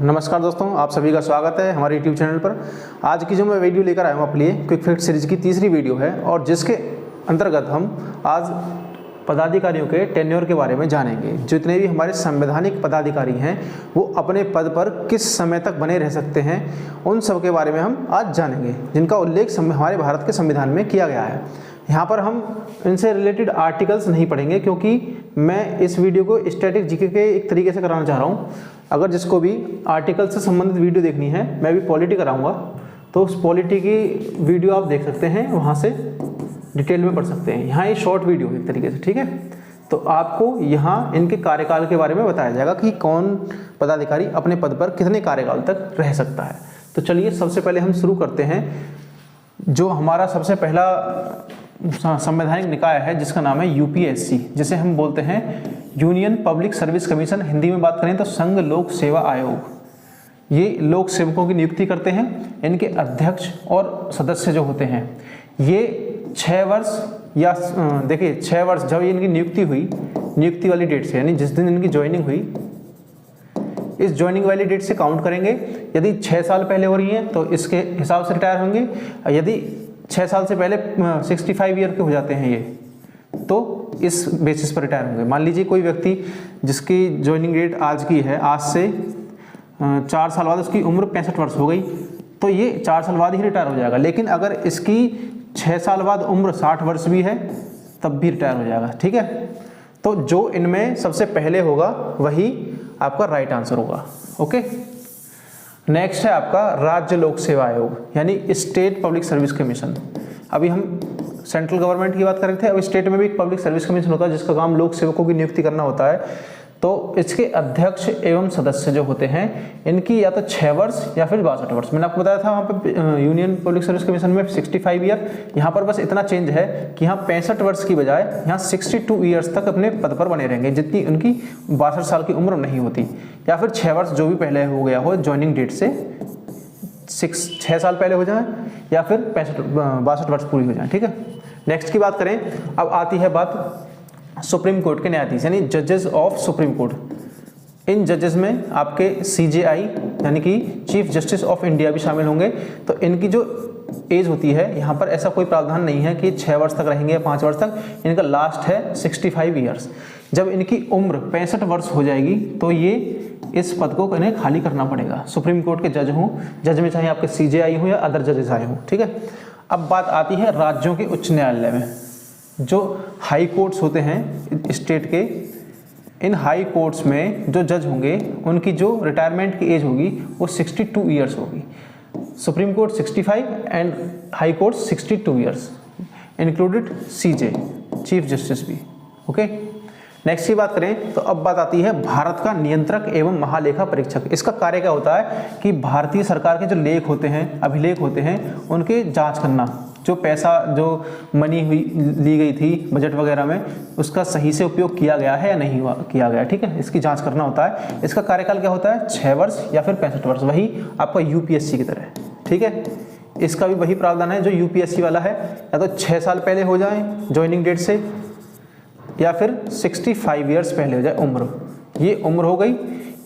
नमस्कार दोस्तों, आप सभी का स्वागत है हमारे YouTube चैनल पर। आज की जो मैं वीडियो लेकर आया हूँ आपके लिए क्विक फैक्ट सीरीज की तीसरी वीडियो है और जिसके अंतर्गत हम आज पदाधिकारियों के टेन्योर के बारे में जानेंगे। जितने भी हमारे संवैधानिक पदाधिकारी हैं वो अपने पद पर किस समय तक बने रह सकते हैं, उन सब के बारे में हम आज जानेंगे, जिनका उल्लेख हमारे भारत के संविधान में किया गया है। यहाँ पर हम इनसे रिलेटेड आर्टिकल्स नहीं पढ़ेंगे क्योंकि मैं इस वीडियो को स्टैटिक जीके के एक तरीके से कराना चाह रहा हूँ। अगर जिसको भी आर्टिकल से संबंधित वीडियो देखनी है, मैं भी पॉलिटी कराऊंगा, तो उस पॉलिटी की वीडियो आप देख सकते हैं, वहाँ से डिटेल में पढ़ सकते हैं। यहाँ ये शॉर्ट वीडियो है एक तरीके से, ठीक है। तो आपको यहाँ इनके कार्यकाल के बारे में बताया जाएगा कि कौन पदाधिकारी अपने पद पर कितने कार्यकाल तक रह सकता है। तो चलिए सबसे पहले हम शुरू करते हैं। जो हमारा सबसे पहला संवैधानिक निकाय है जिसका नाम है यूपीएससी, जिसे हम बोलते हैं union public service commission. Hindi में बात करें तो संघ लोक सेवा आयोग। ये लोक सेवकों की नियुक्ति करते हैं। इनके अध्यक्ष और सदस्य जो होते हैं ये 6 वर्ष या देखिए 6 वर्ष जब इनकी नियुक्ति हुई, नियुक्ति वाली डेट से, यानी जिस दिन इनकी ज्वाइनिंग हुई, इस ज्वाइनिंग वाली डेट से काउंट करेंगे। यदि 6 साल पहले हो रही है तो इसके हिसाब से रिटायर होंगे। यदि 6 साल से पहले 65 ईयर के हो जाते हैं ये, तो इस बेसिस पर रिटायर होंगे। मान लीजिए कोई व्यक्ति जिसकी ज्वाइनिंग डेट आज की है, आज से 4 साल बाद उसकी उम्र 65 वर्ष हो गई, तो ये 4 साल बाद ही रिटायर हो जाएगा। लेकिन अगर इसकी 6 साल बाद उम्र 60 वर्ष भी है तब भी रिटायर हो जाएगा, ठीक है। तो जो इनमें सबसे पहले होगा वही आपका राइट आंसर होगा। ओके, नेक्स्ट है आपका राज्य लोक सेवा आयोग, यानी स्टेट पब्लिक सर्विस कमीशन। अभी हम सेंट्रल गवर्नमेंट की बात कर रहे थे, अब स्टेट में भी एक पब्लिक सर्विस कमीशन होता है जिसका काम लोक सेवकों की नियुक्ति करना होता है। तो इसके अध्यक्ष एवं सदस्य जो होते हैं इनकी या तो 6 वर्ष या फिर 62 वर्ष। मैंने आपको बताया था वहाँ पे यूनियन पब्लिक सर्विस कमीशन में 65 ईयर, यहाँ पर बस इतना चेंज है कि यहाँ 65 वर्ष की बजाय यहाँ 62 ईयर्स तक अपने पद पर बने रहेंगे, जितनी उनकी 62 साल की उम्र नहीं होती। या फिर 6 वर्ष जो भी पहले हो गया हो ज्वाइनिंग डेट से, 6 साल पहले हो जाए या फिर 62 वर्ष पूरी हो जाए, ठीक है। नेक्स्ट की बात करें, अब आती है बात सुप्रीम कोर्ट के न्यायाधीश यानी जजेस ऑफ सुप्रीम कोर्ट। इन जजेस में आपके सीजेआई यानी कि चीफ जस्टिस ऑफ इंडिया भी शामिल होंगे। तो इनकी जो एज होती है, यहाँ पर ऐसा कोई प्रावधान नहीं है कि 6 वर्ष तक रहेंगे या 5 वर्ष तक। इनका लास्ट है 65 ईयर्स। जब इनकी उम्र 65 वर्ष हो जाएगी तो ये इस पद को इन्हें खाली करना पड़ेगा। सुप्रीम कोर्ट के जज हों, जज में चाहे आपके सीजेआई हो या अदर जजेस आए हों, ठीक है। अब बात आती है राज्यों के उच्च न्यायालय में। जो हाई कोर्ट्स होते हैं स्टेट के, इन हाई कोर्ट्स में जो जज होंगे उनकी जो रिटायरमेंट की एज होगी वो 62 ईयर्स होगी। Supreme court 65 and high court 62 years, included CJ chief justice भी। ओके, नेक्स्ट की बात करें तो अब बात आती है भारत का नियंत्रक एवं महालेखा परीक्षक। इसका कार्य क्या होता है कि भारतीय सरकार के जो लेख होते हैं, अभिलेख होते हैं, उनके जांच करना। जो पैसा, जो मनी हुई ली गई थी बजट वगैरह में, उसका सही से उपयोग किया गया है या नहीं किया गया, ठीक है, इसकी जांच करना होता है। इसका कार्यकाल क्या होता है 6 वर्ष या फिर 65 वर्ष, वही आपका यूपीएससी की तरह, ठीक है। इसका भी वही प्रावधान है जो यूपीएससी वाला है, या तो 6 साल पहले हो जाए ज्वाइनिंग डेट से या फिर 65 ईयर्स पहले हो जाए उम्र। ये उम्र हो गई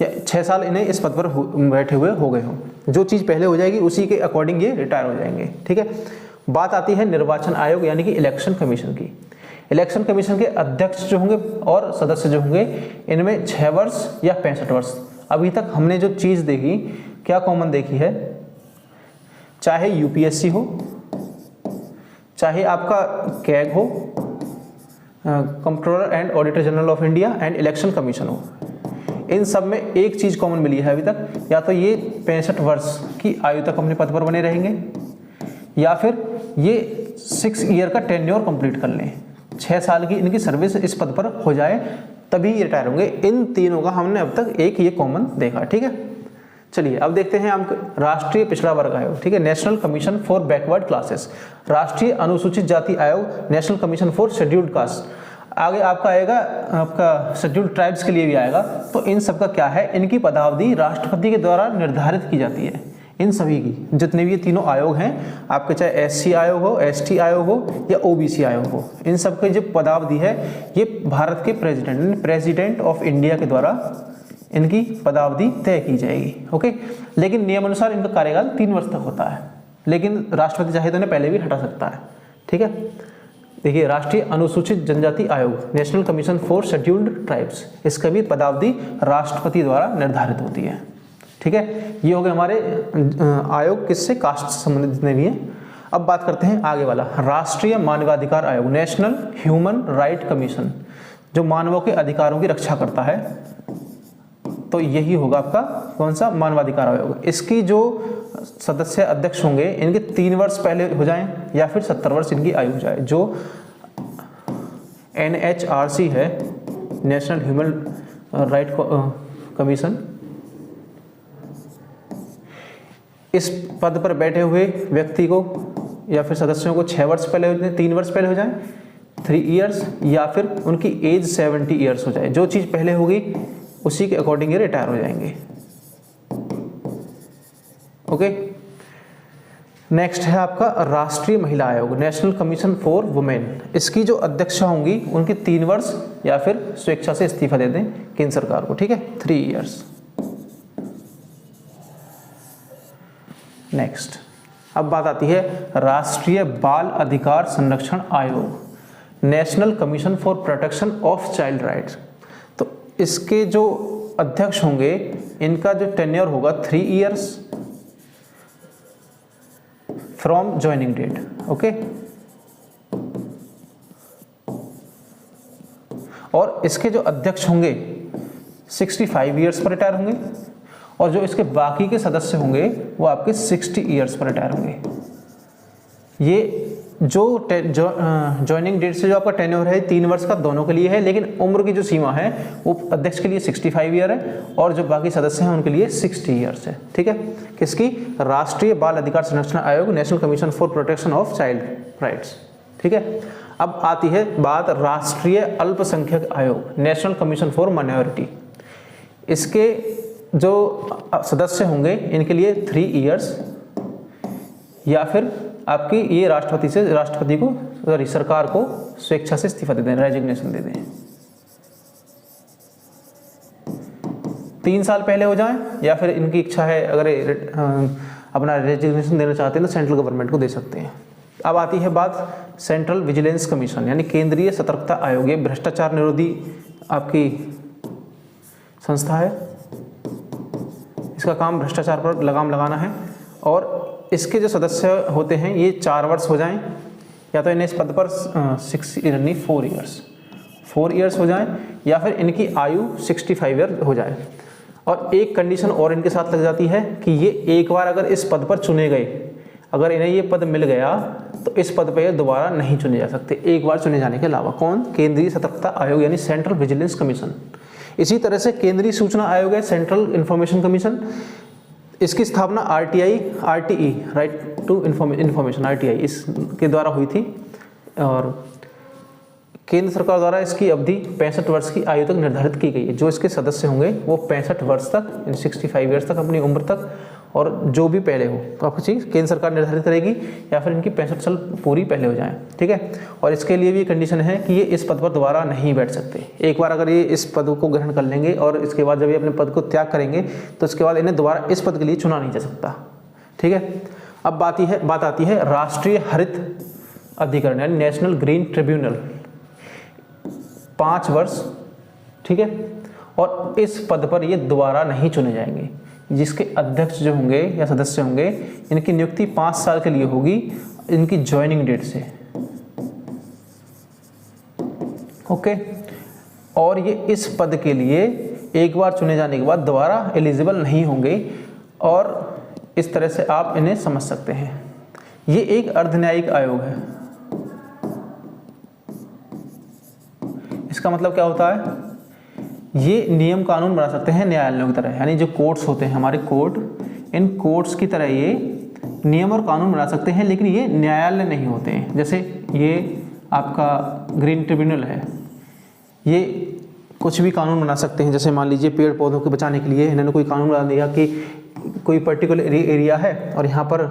या 6 साल इन्हें इस पद पर बैठे हुए हो गए हों, जो चीज़ पहले हो जाएगी उसी के अकॉर्डिंग ये रिटायर हो जाएंगे, ठीक है। बात आती है निर्वाचन आयोग यानी कि इलेक्शन कमीशन की। इलेक्शन कमीशन के अध्यक्ष जो होंगे और सदस्य जो होंगे इनमें 6 वर्ष या 65 वर्ष। अभी तक हमने जो चीज़ देखी, क्या कॉमन देखी है, चाहे यूपीएससी हो, चाहे आपका कैग हो, controller and auditor general of India and election commission हो, इन सब में एक चीज़ कॉमन मिली है अभी तक, या तो ये 65 वर्ष की आयु तक अपने पद पर बने रहेंगे या फिर ये 6 ईयर का टेन्योर कंप्लीट कर लें, 6 साल की इनकी सर्विस इस पद पर हो जाए तभी रिटायर होंगे। इन तीनों का हमने अब तक एक ये कॉमन देखा, ठीक है। चलिए अब देखते हैं हम राष्ट्रीय पिछड़ा वर्ग आयोग, ठीक है, national commission for backward classes. राष्ट्रीय अनुसूचित जाति आयोग, national commission for scheduled caste. आगे आपका आएगा, आपका शेड्यूल्ड ट्राइब्स के लिए भी आएगा। तो इन सब का क्या है, इनकी पदावधि राष्ट्रपति के द्वारा निर्धारित की जाती है। इन सभी की जितने भी ये तीनों आयोग हैं आपके, चाहे एससी आयोग हो, एसटी आयोग हो या ओबीसी आयोग हो, इन सब की जो पदावधि है ये भारत के प्रेसिडेंट ऑफ इंडिया के द्वारा इनकी पदावधि तय की जाएगी। ओके, लेकिन नियमानुसार इनका कार्यकाल 3 वर्ष तक होता है, लेकिन राष्ट्रपति चाहे तो इन्हें पहले भी हटा सकता है। ठीक है, देखिए राष्ट्रीय अनुसूचित जनजाति आयोग, national commission for scheduled tribes, इसका भी पदावधि राष्ट्रपति द्वारा निर्धारित होती है। ठीक है, ये हो गए हमारे आयोग किससे, कास्ट से संबंधित जितने भी हैं। अब बात करते हैं आगे वाला, राष्ट्रीय मानवाधिकार आयोग, नेशनल ह्यूमन राइट कमीशन, जो मानवों के अधिकारों की रक्षा करता है। तो यही होगा आपका कौन सा, मानवाधिकार आयोग। इसकी जो सदस्य अध्यक्ष होंगे इनके 3 वर्ष पहले हो जाएं या फिर 70 वर्ष इनकी आयु हो जाए। जो NHRC है, नेशनल ह्यूमन राइट कमीशन, इस पद पर बैठे हुए व्यक्ति को या फिर सदस्यों को 6 वर्ष पहले हो जाए, 3 वर्ष पहले हो जाए 3 इयर्स, या फिर उनकी एज 70 इयर्स हो जाए। जो चीज़ पहले होगी उसी के अकॉर्डिंग ये रिटायर हो जाएंगे। ओके, नेक्स्ट है आपका राष्ट्रीय महिला आयोग, नेशनल कमीशन फॉर वुमेन। इसकी जो अध्यक्षा होंगी उनके 3 वर्ष या फिर स्वेच्छा से इस्तीफा दे दें केंद्र सरकार को। ठीक है, 3 इयर्स। नेक्स्ट, अब बात आती है राष्ट्रीय बाल अधिकार संरक्षण आयोग, national commission for protection of child rights. तो इसके जो अध्यक्ष होंगे इनका जो टेन्योर होगा 3 years from joining date. Okay, और इसके जो अध्यक्ष होंगे 65 इयर्स पर रिटायर होंगे, और जो इसके बाकी के सदस्य होंगे वो आपके 60 इयर्स पर रिटायर होंगे। ये जो ज्वाइनिंग डेट से जो आपका टेन्योर है 3 वर्ष का दोनों के लिए है, लेकिन उम्र की जो सीमा है वो अध्यक्ष के लिए 65 ईयर है और जो बाकी सदस्य हैं उनके लिए 60 ईयर्स है। ठीक है, किसकी, राष्ट्रीय बाल अधिकार संरक्षण आयोग, national commission for protection of child rights. ठीक है, अब आती है बात राष्ट्रीय अल्पसंख्यक आयोग, नेशनल कमीशन फॉर माइनॉरिटी। इसके जो सदस्य होंगे इनके लिए 3 इयर्स, या फिर आपकी ये राष्ट्रपति को सरकार को स्वेच्छा से इस्तीफा दे दें, रेजिग्नेशन दे दें। 3 साल पहले हो जाएं, या फिर इनकी इच्छा है अगर अपना रेजिग्नेशन देना चाहते हैं तो सेंट्रल गवर्नमेंट को दे सकते हैं। अब आती है बात सेंट्रल विजिलेंस कमीशन, यानी केंद्रीय सतर्कता आयोग। ये भ्रष्टाचार निरोधी आपकी संस्था है, इसका काम भ्रष्टाचार पर लगाम लगाना है। और इसके जो सदस्य होते हैं ये 4 वर्ष हो जाएं, या तो इन्हें इस पद पर 4 इयर्स हो जाएं, या फिर इनकी आयु 65 ईयर हो जाए। और एक कंडीशन और इनके साथ लग जाती है कि ये एक बार अगर इस पद पर चुने गए, अगर इन्हें ये पद मिल गया तो इस पद पर ये दोबारा नहीं चुने जा सकते, एक बार चुने जाने के अलावा। कौन, केंद्रीय सतर्कता आयोग यानी सेंट्रल विजिलेंस कमीशन। इसी तरह से केंद्रीय सूचना आयोग है, सेंट्रल इंफॉर्मेशन कमीशन। इसकी स्थापना RTE, right to information, RTI इसके द्वारा हुई थी, और केंद्र सरकार द्वारा इसकी अवधि 65 वर्ष की आयु तक निर्धारित की गई है। जो इसके सदस्य होंगे वो 65 वर्ष तक, 65 ईयर्स तक अपनी उम्र तक, और जो भी पहले हो तो आपकी चीज़ केंद्र सरकार निर्धारित करेगी, या फिर इनकी 65 साल पूरी पहले हो जाए। ठीक है, और इसके लिए भी कंडीशन है कि ये इस पद पर दोबारा नहीं बैठ सकते। एक बार अगर ये इस पद को ग्रहण कर लेंगे और इसके बाद जब ये अपने पद को त्याग करेंगे तो इसके बाद इन्हें दोबारा इस पद के लिए चुना नहीं जा सकता। ठीक है, अब बात आती है राष्ट्रीय हरित अधिकरण यानी नेशनल ग्रीन ट्रिब्यूनल, 5 वर्ष। ठीक है, और इस पद पर ये दोबारा नहीं चुने जाएंगे। जिसके अध्यक्ष जो होंगे या सदस्य होंगे इनकी नियुक्ति 5 साल के लिए होगी इनकी ज्वाइनिंग डेट से। ओके, और ये इस पद के लिए एक बार चुने जाने के बाद दोबारा एलिजिबल नहीं होंगे, और इस तरह से आप इन्हें समझ सकते हैं। ये एक अर्धन्यायिक आयोग है। इसका मतलब क्या होता है, ये नियम कानून बना सकते हैं न्यायालयों की तरह, यानी जो कोर्ट्स होते हैं हमारे कोर्ट, इन कोर्ट्स की तरह ये नियम और कानून बना सकते हैं, लेकिन ये न्यायालय नहीं होते हैं। जैसे ये आपका ग्रीन ट्रिब्यूनल है, ये कुछ भी कानून बना सकते हैं। जैसे मान लीजिए पेड़ पौधों को बचाने के लिए इन्होंने कोई कानून बना दिया कि कोई पर्टिकुलर एरिया है और यहाँ पर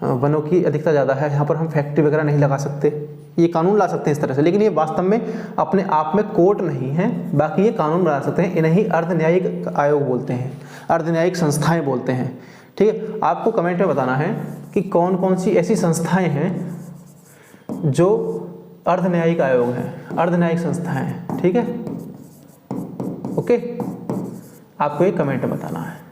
वनों की अधिकता ज़्यादा है, यहाँ पर हम फैक्ट्री वगैरह नहीं लगा सकते, ये कानून ला सकते हैं इस तरह से, लेकिन ये वास्तव में अपने आप में कोर्ट नहीं है, बाकी ये कानून बना सकते हैं। इन्हें ही अर्धन्यायिक आयोग बोलते हैं, अर्धन्यायिक संस्थाएं बोलते हैं। ठीक है, आपको कमेंट में बताना है कि कौन कौन सी ऐसी संस्थाएं हैं जो अर्धन्यायिक आयोग हैं, अर्धन्यायिक संस्थाएं हैं। ठीक है, ओके, आपको ये कमेंट में बताना है।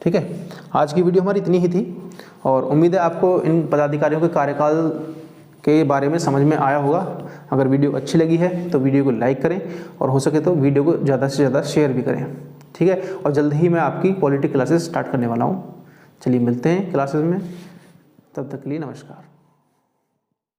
ठीक है, आज की वीडियो हमारी इतनी ही थी और उम्मीद है आपको इन पदाधिकारियों के कार्यकाल के बारे में समझ में आया होगा। अगर वीडियो अच्छी लगी है तो वीडियो को लाइक करें और हो सके तो वीडियो को ज़्यादा से ज़्यादा शेयर भी करें। ठीक है, और जल्द ही मैं आपकी पॉलिटी क्लासेस स्टार्ट करने वाला हूँ। चलिए मिलते हैं क्लासेस में, तब तक के लिए नमस्कार।